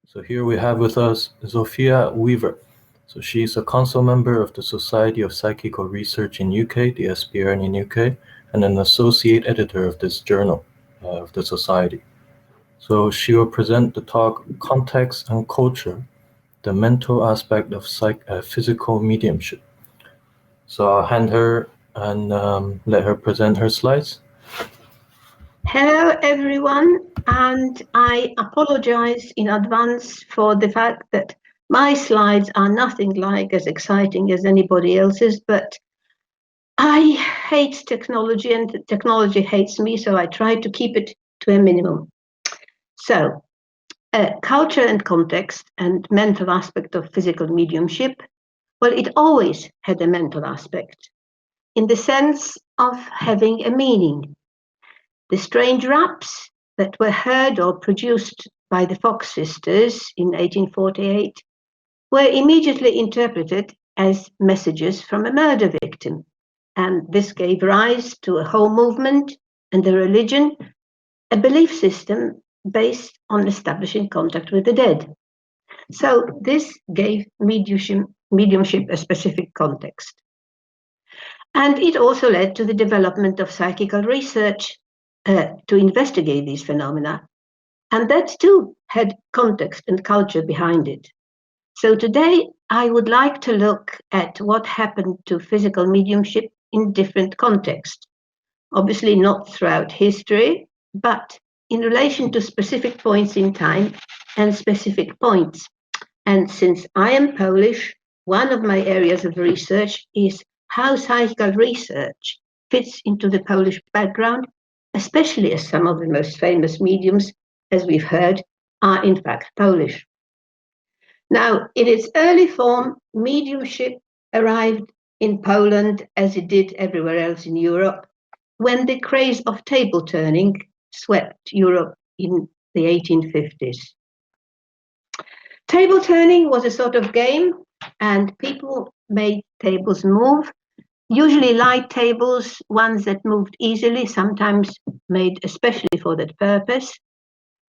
So here we have with us Zofia Weaver. So she's a council member of the Society of Psychical Research in UK, the SPR in UK, and an associate editor of this journal of the society. So she will present the talk Context and Culture, the Mental Aspect of Physical Mediumship. So I'll hand her and let her present her slides. Hello everyone, and I apologize in advance for the fact that my slides are nothing like as exciting as anybody else's, but I hate technology and technology hates me, so I try to keep it to a minimum. So, culture and context and mental aspect of physical mediumship, well, it always had a mental aspect in the sense of having a meaning. The strange raps that were heard or produced by the Fox sisters in 1848 were immediately interpreted as messages from a murder victim. And this gave rise to a whole movement and a religion, a belief system based on establishing contact with the dead. So this gave mediumship a specific context. And it also led to the development of psychical research to investigate these phenomena. And that too had context and culture behind it. So today I would like to look at what happened to physical mediumship in different contexts. Obviously not throughout history, but in relation to specific points in time and specific points. And since I am Polish, one of my areas of research is how psychical research fits into the Polish background, especially as some of the most famous mediums, as we've heard, are in fact Polish. Now, in its early form, mediumship arrived in Poland as it did everywhere else in Europe when the craze of table turning swept Europe in the 1850s. Table turning was a sort of game, and people made tables move, usually light tables, ones that moved easily, sometimes made especially for that purpose.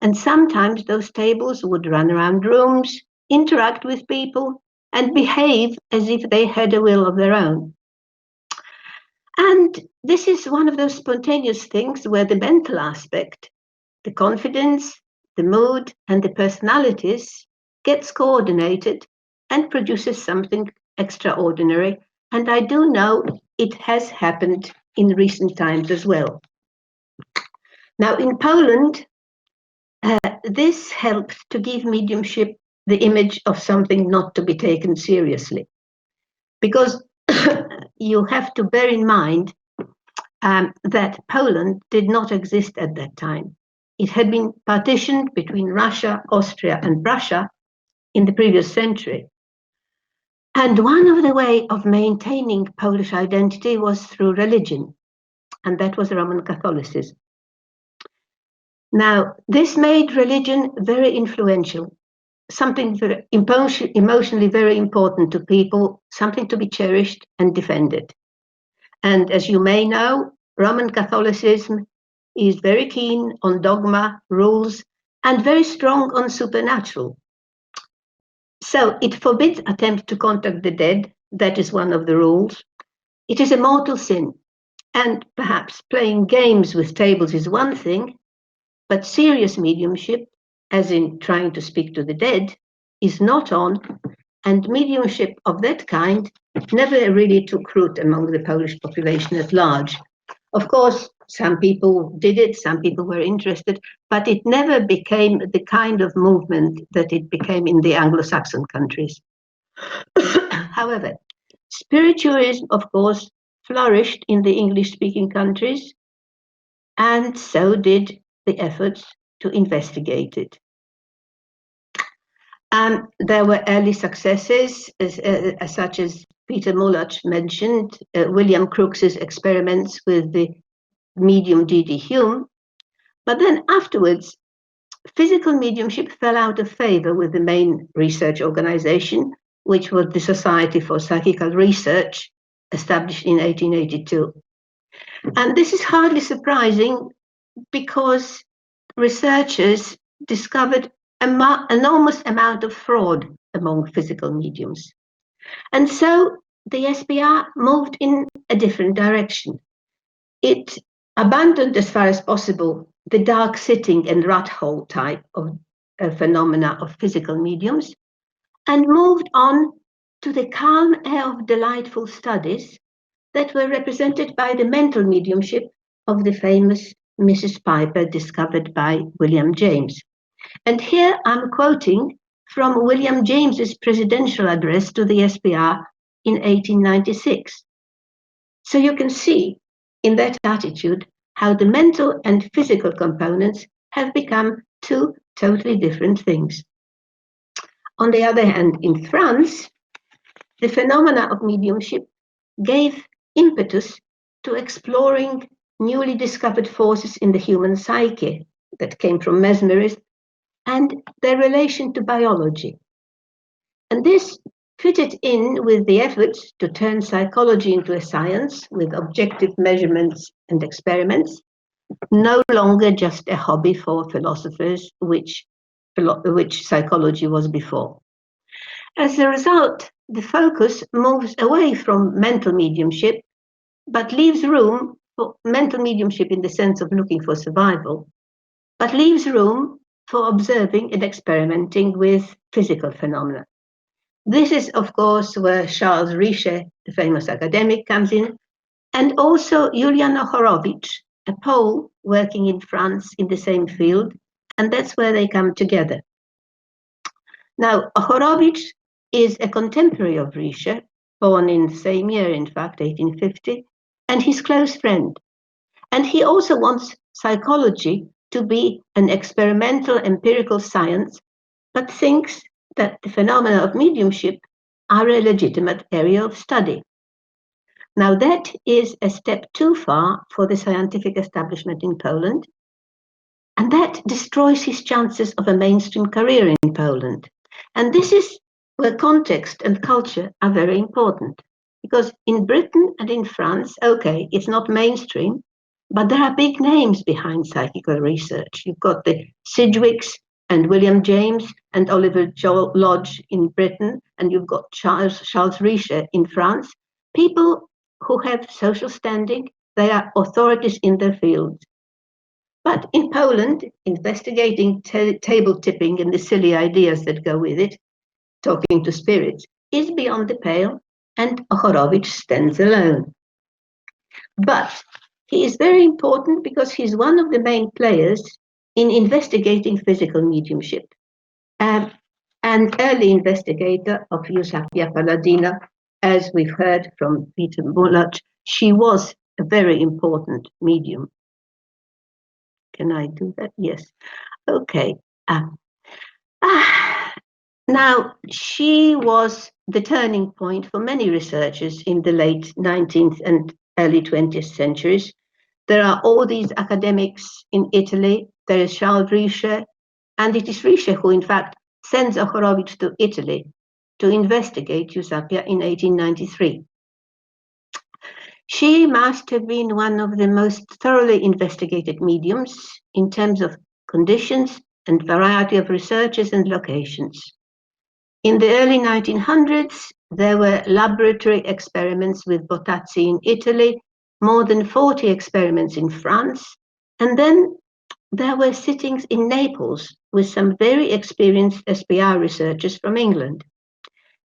And sometimes those tables would run around rooms, interact with people, and behave as if they had a will of their own. And this is one of those spontaneous things where the mental aspect, the confidence, the mood, and the personalities gets coordinated and produces something extraordinary. And I do know it has happened in recent times as well. Now, in Poland, this helped to give mediumship the image of something not to be taken seriously. Because you have to bear in mind that Poland did not exist at that time. It had been partitioned between Russia, Austria, and Prussia in the previous century. And one of the ways of maintaining Polish identity was through religion, and that was Roman Catholicism. Now, this made religion very influential, something very emotionally very important to people, something to be cherished and defended. And as you may know, Roman Catholicism is very keen on dogma, rules, and very strong on supernatural. So it forbids attempt to contact the dead. That is one of the rules. It is a mortal sin. And perhaps playing games with tables is one thing, but serious mediumship, as in trying to speak to the dead, is not on, and mediumship of that kind never really took root among the Polish population at large. Of course, some people did it, some people were interested, but it never became the kind of movement that it became in the Anglo-Saxon countries. However, spiritualism, of course, flourished in the English-speaking countries, and so did the efforts to investigate it. There were early successes, such as Peter Mulach mentioned, William Crookes's experiments with the medium D.D. Hume. But then afterwards, physical mediumship fell out of favor with the main research organization, which was the Society for Psychical Research, established in 1882. And this is hardly surprising because researchers discovered enormous amount of fraud among physical mediums. And so the SPR moved in a different direction. It abandoned, as far as possible, the dark sitting and rat hole type of phenomena of physical mediums, and moved on to the calm air of delightful studies that were represented by the mental mediumship of the famous Mrs. Piper, discovered by William James. And here I'm quoting from William James's presidential address to the SPR in 1896. So you can see in that attitude how the mental and physical components have become two totally different things. On the other hand, in France, the phenomena of mediumship gave impetus to exploring newly discovered forces in the human psyche that came from mesmerism and their relation to biology. And this fitted in with the efforts to turn psychology into a science with objective measurements and experiments, no longer just a hobby for philosophers, which psychology was before. As a result, the focus moves away from mental mediumship, but leaves room for mental mediumship in the sense of looking for survival, but leaves room for observing and experimenting with physical phenomena. This is, of course, where Charles Richer, the famous academic, comes in, and also Julian Horowitz, a Pole working in France in the same field, and that's where they come together. Now, Horowitz is a contemporary of Richer, born in the same year, in fact, 1850, and his close friend. And he also wants psychology to be an experimental empirical science, but thinks that the phenomena of mediumship are a legitimate area of study. Now, that is a step too far for the scientific establishment in Poland, and that destroys his chances of a mainstream career in Poland. And this is where context and culture are very important, because in Britain and in France, okay, it's not mainstream, but there are big names behind psychical research. You've got the Sidgwicks and William James and Oliver Lodge in Britain, and you've got Charles Richer in France, people who have social standing, they are authorities in their field. But in Poland, investigating table tipping and the silly ideas that go with it, talking to spirits, is beyond the pale, and Horowitz stands alone. But he is very important because he's one of the main players in investigating physical mediumship, and early investigator of Eusapia Paladino, as we've heard from Peter Bulach. She was a very important medium. Can I do that? Yes. Okay. Now, she was the turning point for many researchers in the late 19th and early 20th centuries. There are all these academics in Italy. There is Charles Richer, and it is Richer who, in fact, sends Horowitz to Italy to investigate Eusapia in 1893. She must have been one of the most thoroughly investigated mediums in terms of conditions and variety of researchers and locations. In the early 1900s, there were laboratory experiments with Bottazzi in Italy, more than 40 experiments in France, and then there were sittings in Naples with some very experienced SPR researchers from England.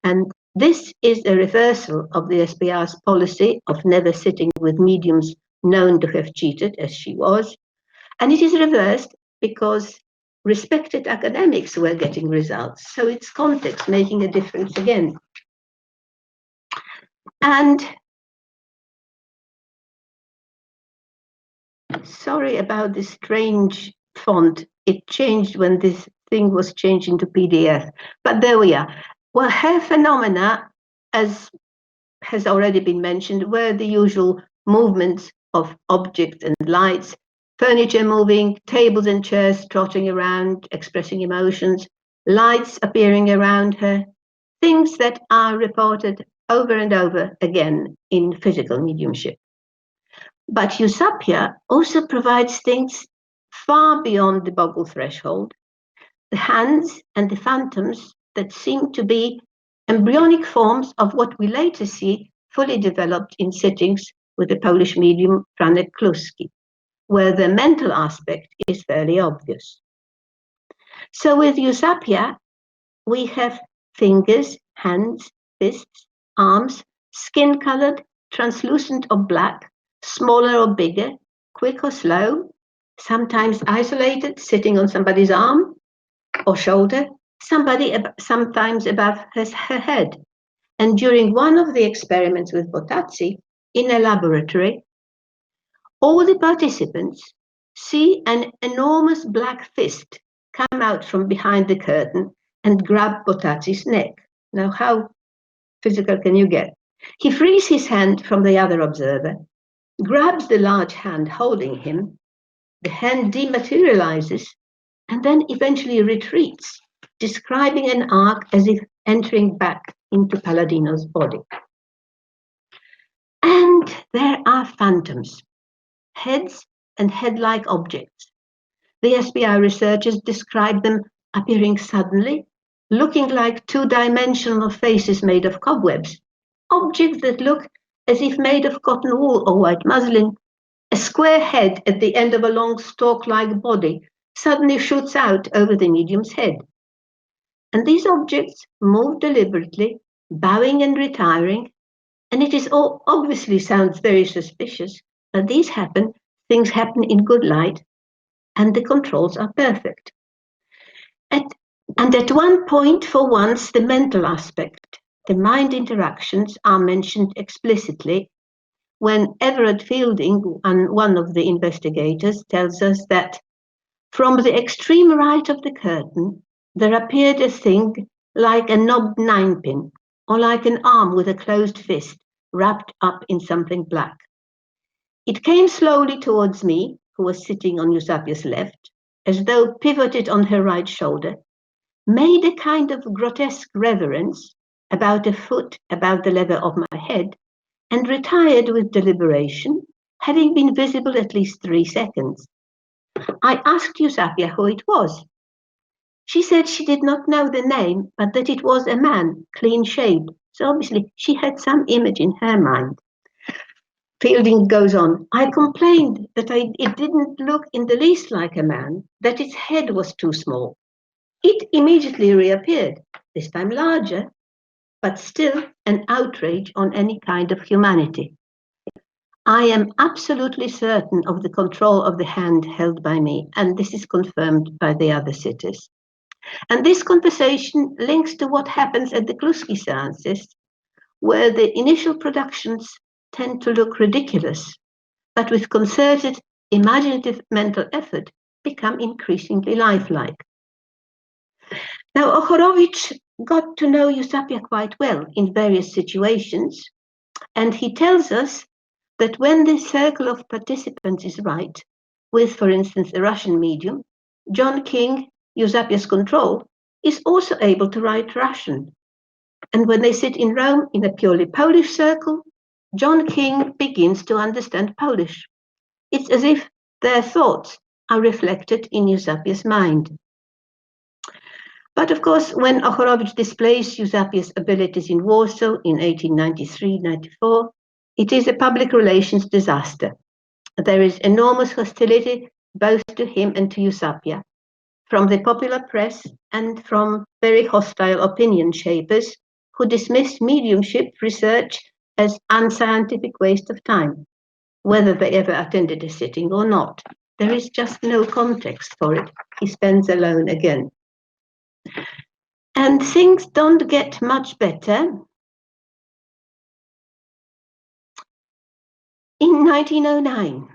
And this is a reversal of the SPR's policy of never sitting with mediums known to have cheated, as she was. And it is reversed because respected academics were getting results. So it's context making a difference again. And sorry about this strange font. It changed when this thing was changed into PDF, but there we are. Well, her phenomena, as has already been mentioned, were the usual movements of objects and lights, furniture moving, tables and chairs trotting around, expressing emotions, lights appearing around her, things that are reported over and over again in physical mediumship. But Eusapia also provides things far beyond the boggle threshold. the hands and the phantoms that seem to be embryonic forms of what we later see fully developed in sittings with the Polish medium Franek Kluski, where the mental aspect is fairly obvious. So with Eusapia, we have fingers, hands, fists, arms, skin-colored, translucent or black, smaller or bigger, quick or slow, sometimes isolated, sitting on somebody's arm or shoulder, sometimes above her head. And during one of the experiments with Bottazzi in a laboratory, all the participants see an enormous black fist come out from behind the curtain and grab Bottazzi's neck. Now, how physical can you get? He frees his hand from the other observer, grabs the large hand holding him, the hand dematerializes, and then eventually retreats, describing an arc as if entering back into Paladino's body. And there are phantoms, heads and head-like objects. The SBI researchers describe them appearing suddenly, looking like two-dimensional faces made of cobwebs, objects that look as if made of cotton wool or white muslin. A square head at the end of a long stalk-like body suddenly shoots out over the medium's head. And these objects move deliberately, bowing and retiring, and it is all obviously sounds very suspicious, but things happen in good light, and the controls are perfect. And at one point, for once, the mental aspect, the mind interactions are mentioned explicitly when Everett Fielding, one of the investigators, tells us that from the extreme right of the curtain, there appeared a thing like a knobbed ninepin, or like an arm with a closed fist wrapped up in something black. It came slowly towards me, who was sitting on Eusapia's left, as though pivoted on her right shoulder, made a kind of grotesque reverence, about a foot above the level of my head, and retired with deliberation, having been visible at least 3 seconds. I asked Eusapia who it was. She said she did not know the name, but that it was a man, clean-shaved. So obviously she had some image in her mind. Fielding goes on, I complained that it didn't look in the least like a man, that its head was too small. It immediately reappeared, this time larger, but still an outrage on any kind of humanity. I am absolutely certain of the control of the hand held by me, and this is confirmed by the other sitters. And this conversation links to what happens at the Kluski seances, where the initial productions tend to look ridiculous, but with concerted, imaginative mental effort become increasingly lifelike. Now, Ochorowicz got to know Eusapia quite well in various situations, and he tells us that when the circle of participants is right, with, for instance, a Russian medium, John King, Eusapia's control, is also able to write Russian. And when they sit in Rome in a purely Polish circle, John King begins to understand Polish. It's as if their thoughts are reflected in Eusapia's mind. But of course, when Ochorowicz displays Eusapia's abilities in Warsaw in 1893-94, it is a public relations disaster. There is enormous hostility both to him and to Eusapia, from the popular press and from very hostile opinion shapers who dismissed mediumship research as unscientific waste of time, whether they ever attended a sitting or not. There is just no context for it. He spends alone again. And things don't get much better. In 1909,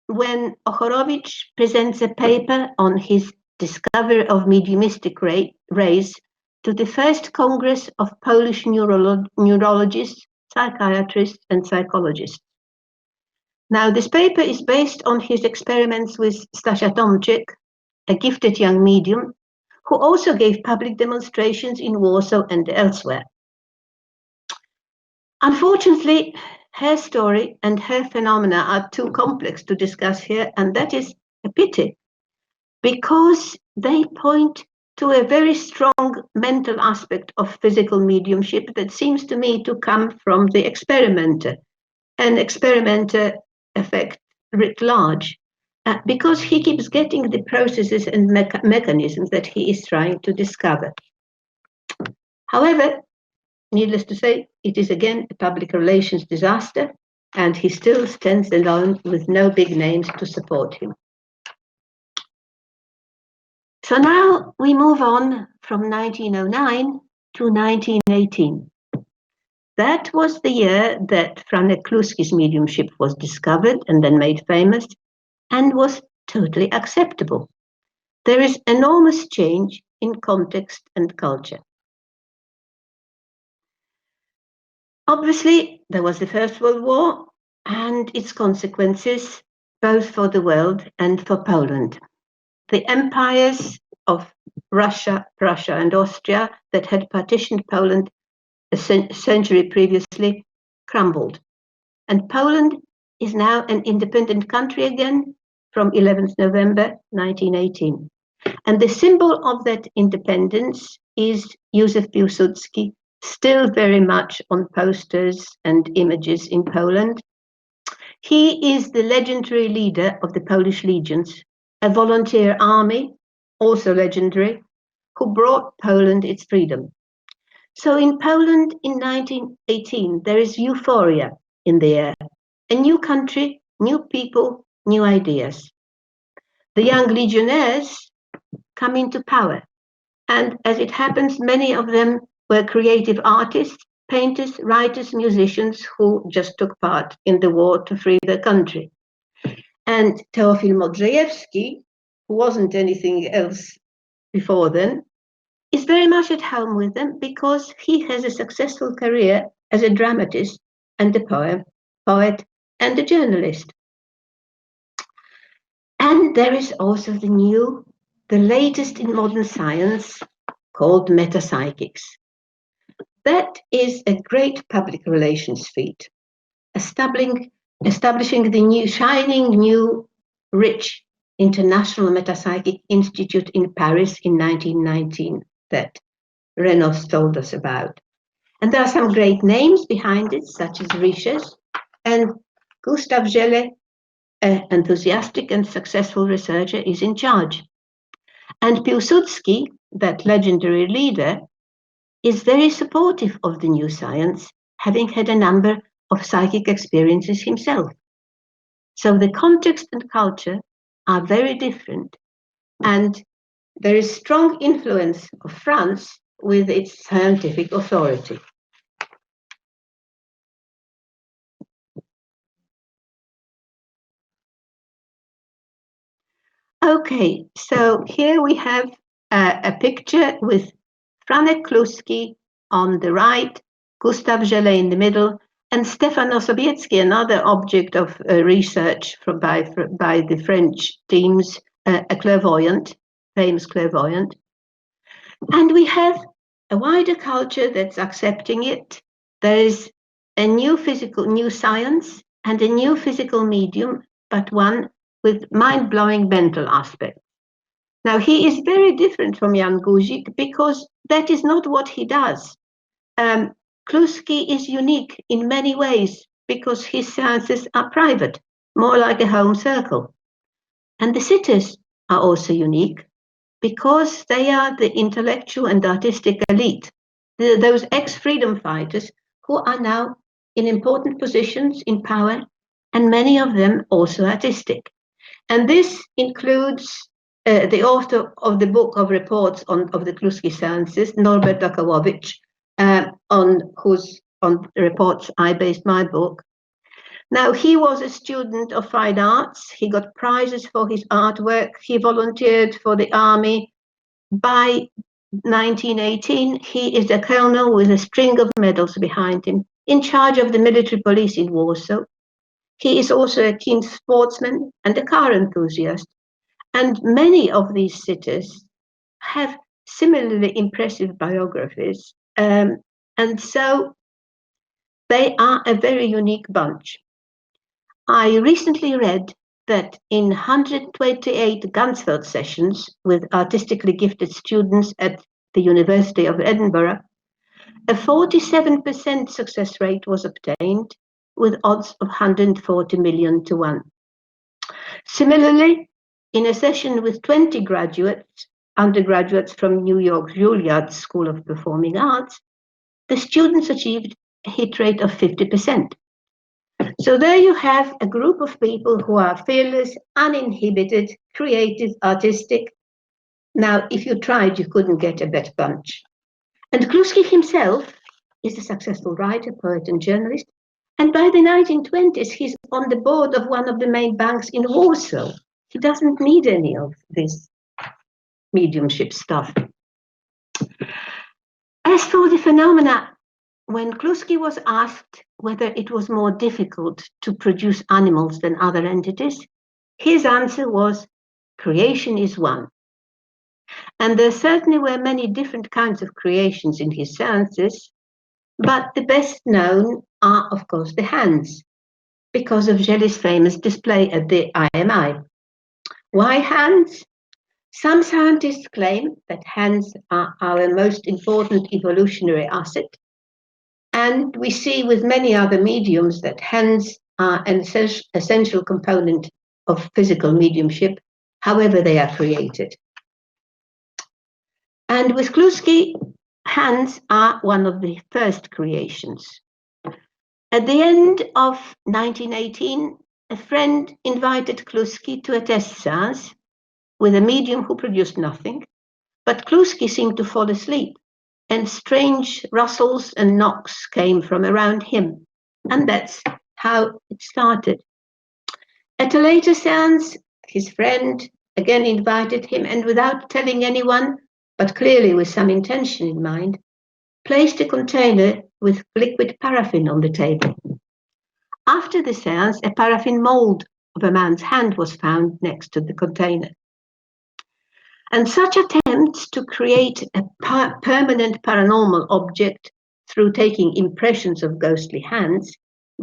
when Ochorowicz presents a paper on his discovery of mediumistic rays to the first Congress of Polish neurologists, psychiatrists, and psychologists. Now, this paper is based on his experiments with Stasia Tomczyk, a gifted young medium, who also gave public demonstrations in Warsaw and elsewhere. Unfortunately, her story and her phenomena are too complex to discuss here, and that is a pity, because they point to a very strong mental aspect of physical mediumship that seems to me to come from the experimenter, an experimenter effect writ large, because he keeps getting the processes and mechanisms that he is trying to discover. However, needless to say, it is again a public relations disaster, and he still stands alone with no big names to support him. So now we move on from 1909 to 1918. That was the year that Franek Kluski's mediumship was discovered and then made famous and was totally acceptable. There is enormous change in context and culture. Obviously, there was the First World War and its consequences, both for the world and for Poland. The empires of Russia, Prussia, and Austria that had partitioned Poland a century previously crumbled. And Poland is now an independent country again from 11th November 1918. And the symbol of that independence is Józef Piłsudski, still very much on posters and images in Poland. He is the legendary leader of the Polish legions, a volunteer army, also legendary, who brought Poland its freedom. So in Poland in 1918, there is euphoria in the air. A new country, new people, new ideas. The young legionnaires come into power. And as it happens, many of them were creative artists, painters, writers, musicians who just took part in the war to free their country. And Teofil Modrzejewski, who wasn't anything else before then, is very much at home with them because he has a successful career as a dramatist and a poet and a journalist. And there is also the latest in modern science called metapsychics. That is a great public relations feat, establishing the new, shining, new, rich International Metapsychic Institute in Paris in 1919 that Renos told us about. And there are some great names behind it, such as Riches, and Gustav Gelle, an enthusiastic and successful researcher, is in charge. And Piłsudski, that legendary leader, is very supportive of the new science, having had a number of psychic experiences himself. So the context and culture are very different, and there is strong influence of France with its scientific authority. Okay, so here we have a picture with Franek Kluski on the right, Gustav Gelle in the middle, and Stefan Ossowiecki, another object of research by the French teams, a clairvoyant, famous clairvoyant. And we have a wider culture that's accepting it. There is a new science and a new physical medium, but one with mind-blowing mental aspects. Now, he is very different from Jan Guzik because that is not what he does. Kluski is unique in many ways because his seances are private, more like a home circle. And the sitters are also unique because they are the intellectual and artistic elite, those ex-freedom fighters who are now in important positions in power, and many of them also artistic. And this includes the author of the book of reports of the Kluski seances, Norbert Dakowowicz, on whose reports I based my book. Now, he was a student of fine arts. He got prizes for his artwork. He volunteered for the army. By 1918, he is a colonel with a string of medals behind him, in charge of the military police in Warsaw. He is also a keen sportsman and a car enthusiast. And many of these sitters have similarly impressive biographies. And so they are a very unique bunch. I recently read that in 128 Gansfeld sessions with artistically gifted students at the University of Edinburgh, a 47% success rate was obtained with odds of 140 million to 1. Similarly, in a session with 20 undergraduates from New York's Juilliard School of Performing Arts, the students achieved a hit rate of 50%. So there you have a group of people who are fearless, uninhibited, creative, artistic. Now, if you tried, you couldn't get a better bunch. And Kluski himself is a successful writer, poet, and journalist. And by the 1920s, he's on the board of one of the main banks in Warsaw. He doesn't need any of this mediumship stuff. As for the phenomena, when Kluski was asked whether it was more difficult to produce animals than other entities, his answer was, creation is one. And there certainly were many different kinds of creations in his seances, but the best known are, of course, the hands, because of Gelli's famous display at the IMI. Why hands? Some scientists claim that hands are our most important evolutionary asset, and we see with many other mediums that hands are an essential component of physical mediumship, however they are created. And with Kluski, hands are one of the first creations. At the end of 1918, a friend invited Kluski to a test seance with a medium who produced nothing, but Kluski seemed to fall asleep, and strange rustles and knocks came from around him, and that's how it started. At a later seance, his friend again invited him, and without telling anyone, but clearly with some intention in mind, placed a container with liquid paraffin on the table. After the seance, a paraffin mold of a man's hand was found next to the container. And such attempts to create a permanent paranormal object through taking impressions of ghostly hands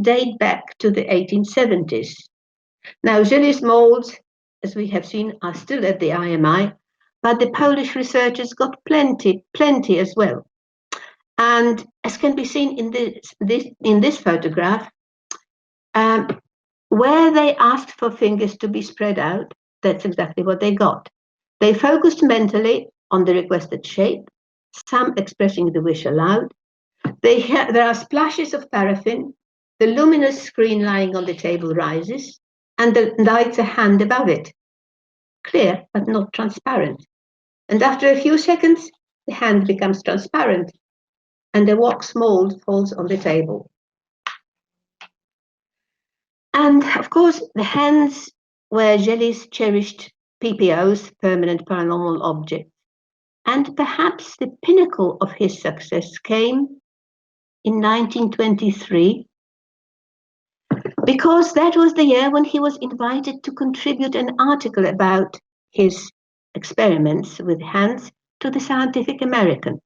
date back to the 1870s. Now, Gelli's molds, as we have seen, are still at the IMI, but the Polish researchers got plenty as well. And as can be seen in this photograph, where they asked for fingers to be spread out, that's exactly what they got. They focused mentally on the requested shape, some expressing the wish aloud. There are splashes of paraffin, the luminous screen lying on the table rises, and lights a hand above it. Clear, but not transparent. And after a few seconds, the hand becomes transparent, and a wax mold falls on the table. And of course, the hands were Gelli's cherished PPOs, permanent paranormal objects. And perhaps the pinnacle of his success came in 1923, because that was the year when he was invited to contribute an article about his experiments with hands to the Scientific American,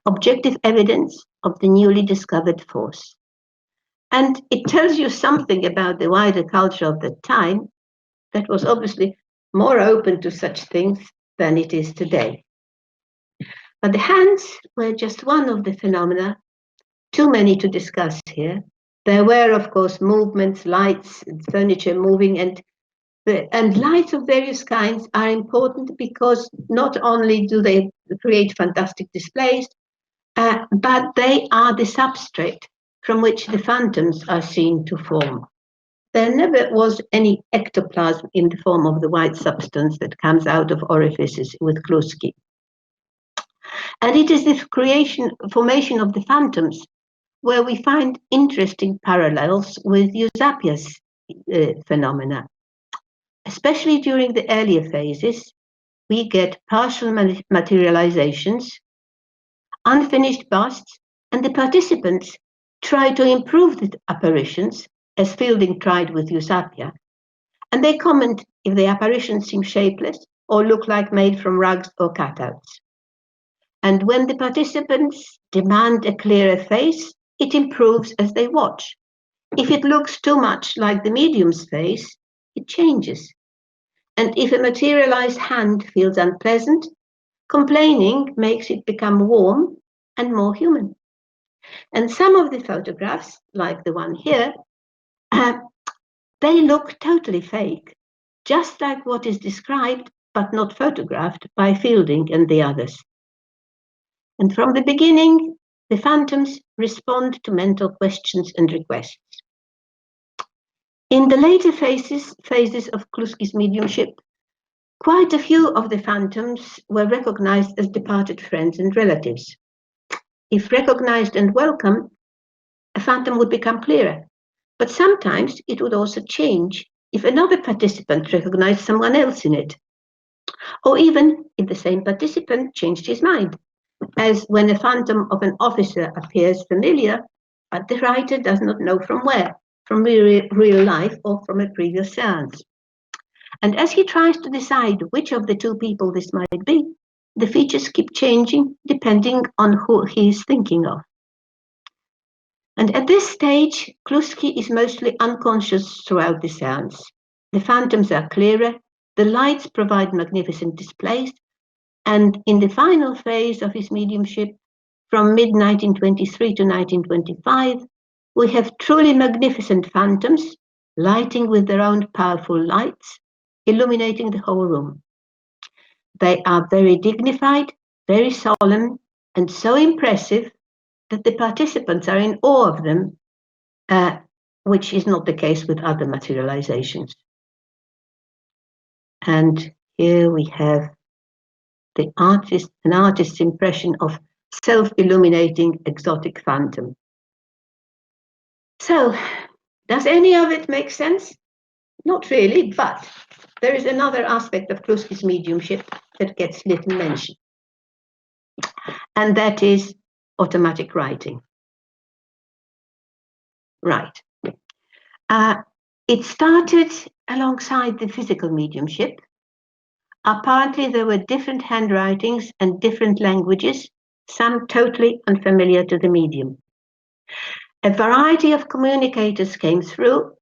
Objective Evidence of the Newly Discovered Force. And it tells you something about the wider culture of the time that was obviously more open to such things than it is today. But the hands were just one of the phenomena, too many to discuss here. There were, of course, movements, lights, furniture moving, and lights of various kinds are important because not only do they create fantastic displays, but they are the substrate from which the phantoms are seen to form. There never was any ectoplasm in the form of the white substance that comes out of orifices with Kluski. And it is this formation of the phantoms where we find interesting parallels with Eusapia's phenomena. Especially during the earlier phases, we get partial materializations, unfinished busts, and the participants try to improve the apparitions, as Fielding tried with Eusapia, and they comment if the apparitions seem shapeless or look like made from rugs or cutouts. And when the participants demand a clearer face, it improves as they watch. If it looks too much like the medium's face, it changes. And if a materialized hand feels unpleasant, complaining makes it become warm and more human. And some of the photographs, like the one here, they look totally fake, just like what is described but not photographed by Fielding and the others. And from the beginning, the phantoms respond to mental questions and requests. In the later phases of Kluski's mediumship, quite a few of the phantoms were recognized as departed friends and relatives. If recognized and welcome, a phantom would become clearer. But sometimes it would also change if another participant recognized someone else in it, or even if the same participant changed his mind, as when a phantom of an officer appears familiar, but the writer does not know from where, from real life or from a previous seance. And as he tries to decide which of the two people this might be, the features keep changing depending on who he is thinking of. And at this stage, Kluski is mostly unconscious throughout the seance. The phantoms are clearer, the lights provide magnificent displays, and in the final phase of his mediumship, from mid-1923 to 1925, we have truly magnificent phantoms, lighting with their own powerful lights, illuminating the whole room. They are very dignified, very solemn, and so impressive that the participants are in awe of them, which is not the case with other materializations. And here we have an artist's impression of self-illuminating exotic phantom. So, does any of it make sense? Not really, but there is another aspect of Kluski's mediumship that gets little mention, and that is automatic writing. Right. It started alongside the physical mediumship. Apparently, there were different handwritings and different languages, some totally unfamiliar to the medium. A variety of communicators came through,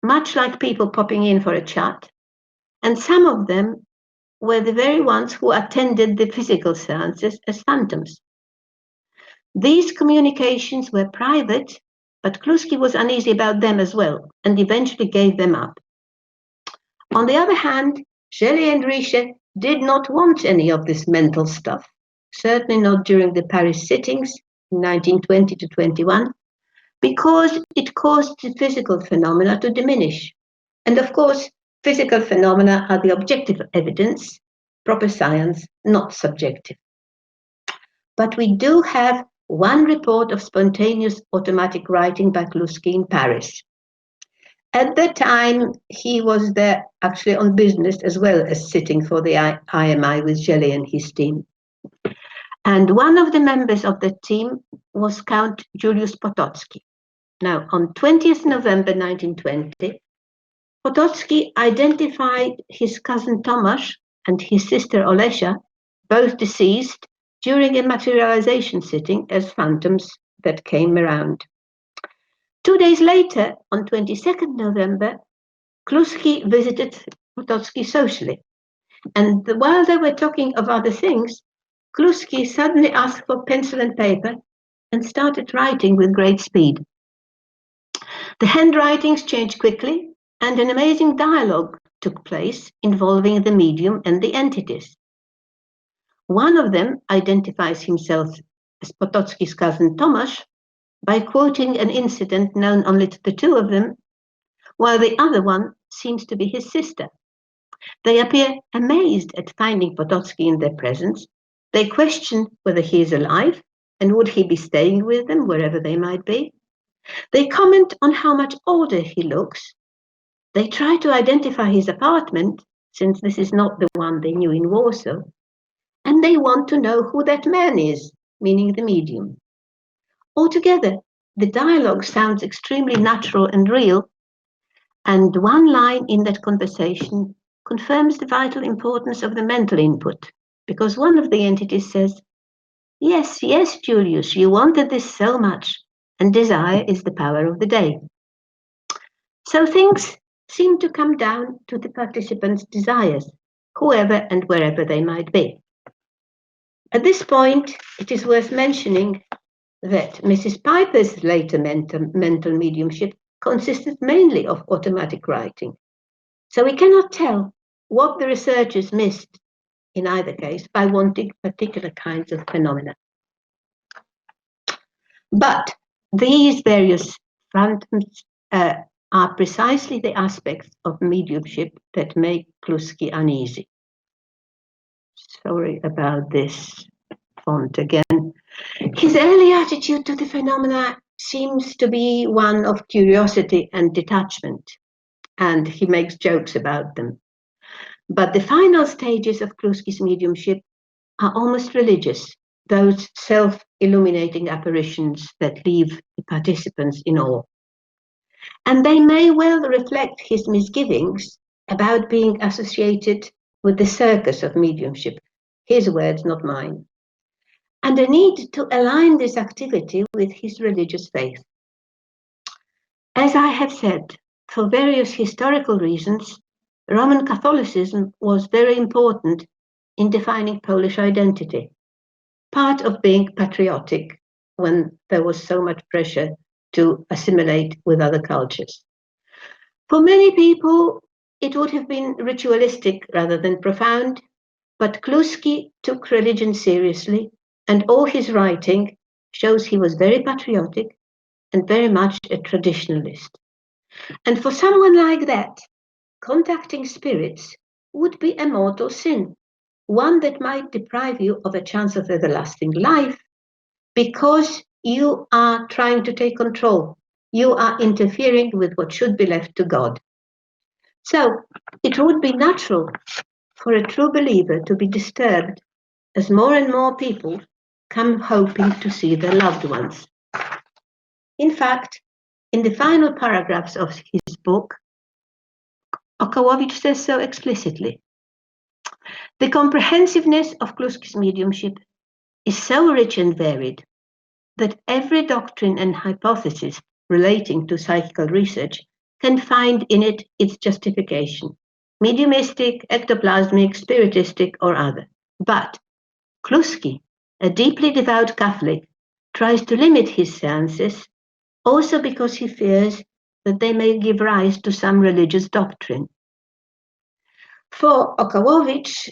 much like people popping in for a chat, and some of them were the very ones who attended the physical seances as phantoms. These communications were private, but Kluski was uneasy about them as well, and eventually gave them up. On the other hand, Shelley and Riche did not want any of this mental stuff, certainly not during the Paris sittings in 1920 to 21, because it caused the physical phenomena to diminish. And of course, physical phenomena are the objective evidence, proper science, not subjective. But we do have one report of spontaneous automatic writing by Kluski in Paris. At that time, he was there actually on business as well as sitting for the IMI with Shelley and his team. And one of the members of the team was Count Julius Potocki. Now, on 20th November 1920, Potocki identified his cousin Tomasz and his sister Olesha, both deceased, during a materialization sitting as phantoms that came around. 2 days later, on 22nd November, Kluski visited Potocki socially. And while they were talking of other things, Kluski suddenly asked for pencil and paper and started writing with great speed. The handwritings changed quickly, and an amazing dialogue took place involving the medium and the entities. One of them identifies himself as Potocki's cousin Tomasz by quoting an incident known only to the two of them, while the other one seems to be his sister. They appear amazed at finding Potocki in their presence. They question whether he is alive and would he be staying with them wherever they might be. They comment on how much older he looks. They try to identify his apartment, since this is not the one they knew in Warsaw. And they want to know who that man is, meaning the medium. Altogether, the dialogue sounds extremely natural and real, and one line in that conversation confirms the vital importance of the mental input, because one of the entities says, "Yes, yes, Julius, you wanted this so much, and desire is the power of the day." So things seem to come down to the participants' desires, whoever and wherever they might be. At this point, it is worth mentioning that Mrs. Piper's later mental mediumship consisted mainly of automatic writing. So we cannot tell what the researchers missed in either case by wanting particular kinds of phenomena. But these various phantoms are precisely the aspects of mediumship that make Kluski uneasy. Sorry about this font again. His early attitude to the phenomena seems to be one of curiosity and detachment, and he makes jokes about them. But the final stages of Kluski's mediumship are almost religious, those self-illuminating apparitions that leave the participants in awe. And they may well reflect his misgivings about being associated with the circus of mediumship, his words, not mine, and a need to align this activity with his religious faith. As I have said, for various historical reasons, Roman Catholicism was very important in defining Polish identity, part of being patriotic when there was so much pressure to assimilate with other cultures. For many people, it would have been ritualistic rather than profound, but Kluski took religion seriously, and all his writing shows he was very patriotic and very much a traditionalist. And for someone like that, contacting spirits would be a mortal sin, one that might deprive you of a chance of everlasting life because you are trying to take control. You are interfering with what should be left to God. So it would be natural for a true believer to be disturbed as more and more people come hoping to see their loved ones. In fact, in the final paragraphs of his book, Okołowicz says so explicitly. The comprehensiveness of Kluski's mediumship is so rich and varied that every doctrine and hypothesis relating to psychical research can find in it its justification, mediumistic, ectoplasmic, spiritistic, or other. But Kluski, a deeply devout Catholic, tries to limit his seances also because he fears that they may give rise to some religious doctrine. For Okołowicz,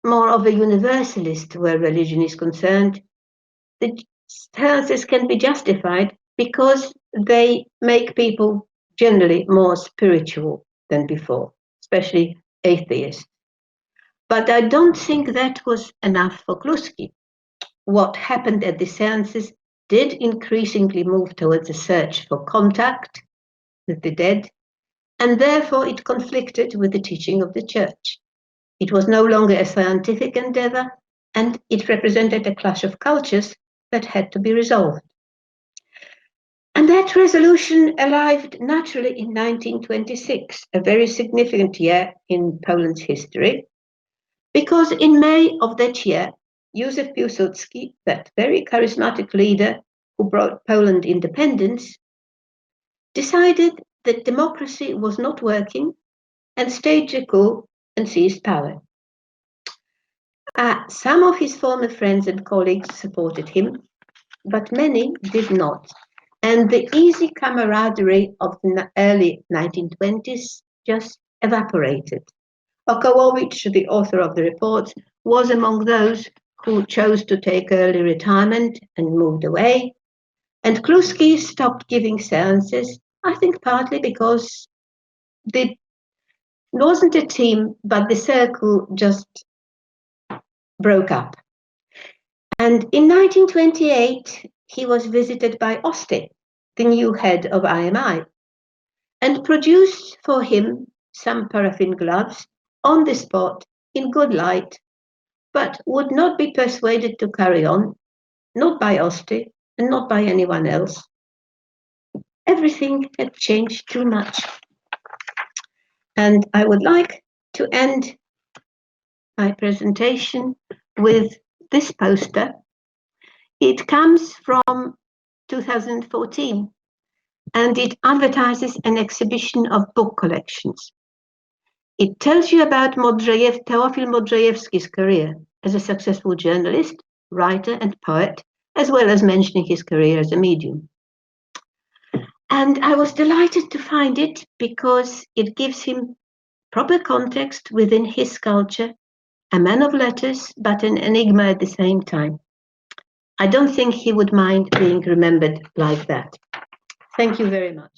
more of a universalist where religion is concerned, the seances can be justified because they make people generally more spiritual than before, especially atheists. But I don't think that was enough for Kluski. What happened at the seances did increasingly move towards a search for contact with the dead, and therefore it conflicted with the teaching of the Church. It was no longer a scientific endeavor, and it represented a clash of cultures that had to be resolved. And that resolution arrived naturally in 1926, a very significant year in Poland's history, because in May of that year, Józef Piłsudski, that very charismatic leader who brought Poland independence, decided that democracy was not working and staged a coup and seized power. Some of his former friends and colleagues supported him, but many did not. And the easy camaraderie of the early 1920s just evaporated. Okołowicz, the author of the report, was among those who chose to take early retirement and moved away. And Kluski stopped giving seances, I think partly because it wasn't a team, but the circle just broke up. And in 1928, he was visited by Oste, the new head of IMI, and produced for him some paraffin gloves on the spot in good light, but would not be persuaded to carry on, not by Oste and not by anyone else. Everything had changed too much. And I would like to end my presentation with this poster. It comes from 2014, and it advertises an exhibition of book collections. It tells you about Teofil Modrzejewski's career as a successful journalist, writer, and poet, as well as mentioning his career as a medium. And I was delighted to find it because it gives him proper context within his culture, a man of letters, but an enigma at the same time. I don't think he would mind being remembered like that. Thank you very much.